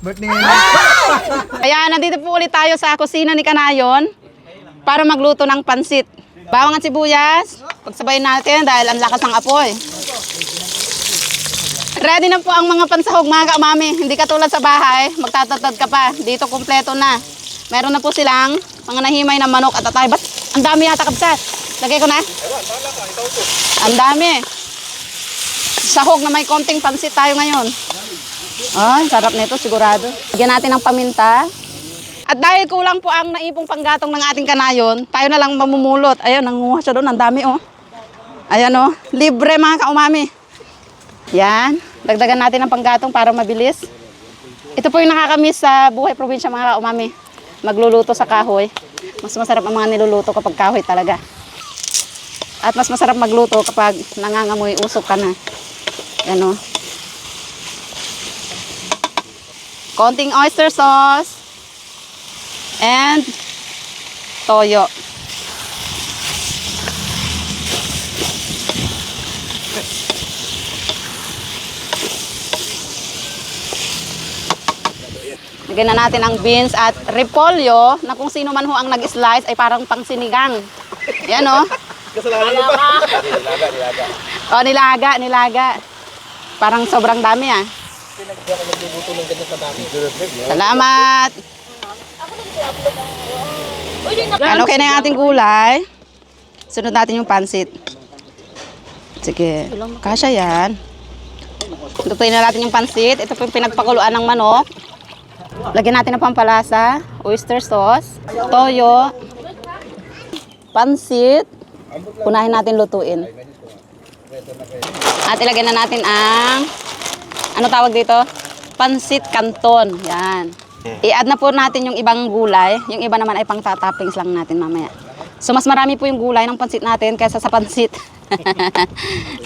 Birthday ngayon. Kaya nandito po ulit tayo sa kusina ni Kanayon para magluto ng pansit. Bawang at sibuyas, pagsabayin natin dahil ang lakas ng apoy. Ready na po ang mga pansahog mga ka-umami. Hindi katulad sa bahay, magtatatad ka pa. Dito kumpleto na. Meron na po silang mga nahimay na manok at atay. Ba't ang dami yata kabsat? Lagay ko na. Ang dami. Sahog na may konting pansit tayo ngayon. Ah, sarap nito sigurado. Bigyan natin ng paminta. At dahil kulang po ang naipong panggatong ng ating Kanayon, tayo na lang mamumulot. Ayun, nangunguha siya doon. Ang dami oh. Ayan oh. Libre mga ka-umami. Yan. Dagdagan natin ng panggatong para mabilis. Ito po yung nakakamiss sa buhay probinsya mga ka-umami. Magluluto sa kahoy. Mas masarap ang mga niluluto kapag kahoy talaga. At mas masarap magluto kapag nangangamoy usok ka na. Yan o. Konting oyster sauce. And toyo. Lagyan na natin ang beans at repolyo na kung sino man ho ang nag-slice ay parang pang sinigang. Yan o. Oh, nilaga. Parang sobrang dami ah. Salamat. Okay na yung ating gulay. Sunod natin yung pansit. Sige, kasya yan. Lutuin na natin yung pansit. Ito po yung pinagpakuluan ng manok. Lagyan natin ng pampalasa, oyster sauce, toyo, pansit. Unahin natin lutuin. At ilagyan na natin ang, ano tawag dito? Pansit canton. Yan. I-add na po natin yung ibang gulay. Yung iba naman ay pang toppings lang natin mamaya. So mas marami po yung gulay ng pansit natin kaysa sa pansit.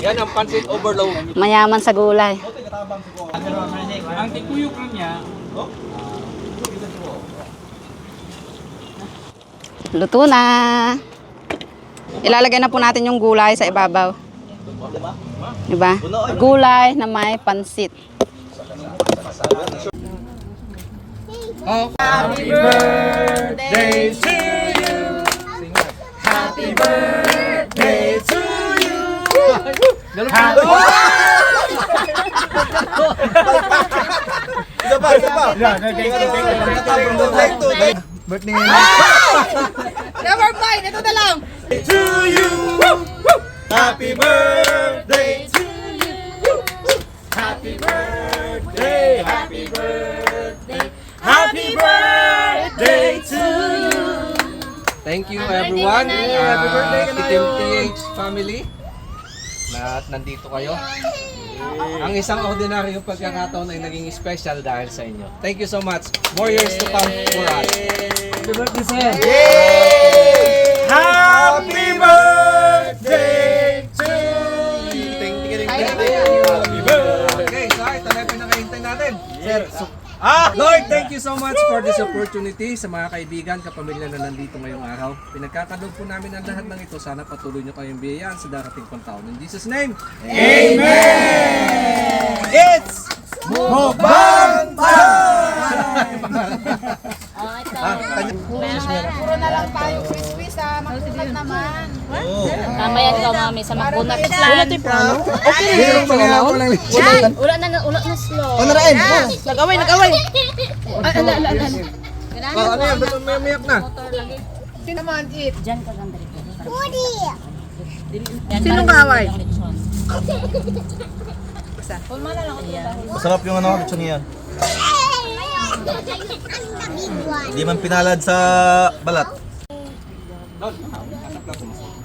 Yan ang pansit overload. Mayaman sa gulay. Ang tikuyok niya, Luto na. Ilalagay na po natin yung gulay sa ibabaw. Diba? Gulay na may pansit. Happy birthday to you. Happy birthday to you. Happy birthday ngayon. Never mind, ito na lang. To you. Happy birthday to you. Happy birthday. Happy birthday. Happy birthday to you. thank you everyone. Happy birthday, Team Kanayon. TH family. Na nandito kayo. Ang isang ordinaryong pagkakataon ay naging special dahil sa inyo. Thank you so much. More years to come for us. Happy birthday, sir. Yay! Happy birthday to you. Happy birthday. Okay, so ito na yung pinakahintay natin. Sir, Lord, thank you so much for this opportunity sa mga kaibigan, kapamilya na nandito ngayong araw. Pinagkakalob po namin ang lahat ng ito. Sana patuloy nyo kayong biyayaan sa darating pang taon. In Jesus' name, Amen! It's Mukbang time! Puro na lang tayo crispy sa magkulat naman. Mamaya ikaw mami sa makunat. Ulat yung plano. Meron pa nga ako lang. Ulat na slow. Ano na rin? Nag-away. ano yan? Ba't may umiyak na? Sino man eat? Diyan ka ganda rito. Sinong kaway? Masarap yung ano, lechon yan. Hindi man pinalad sa balat.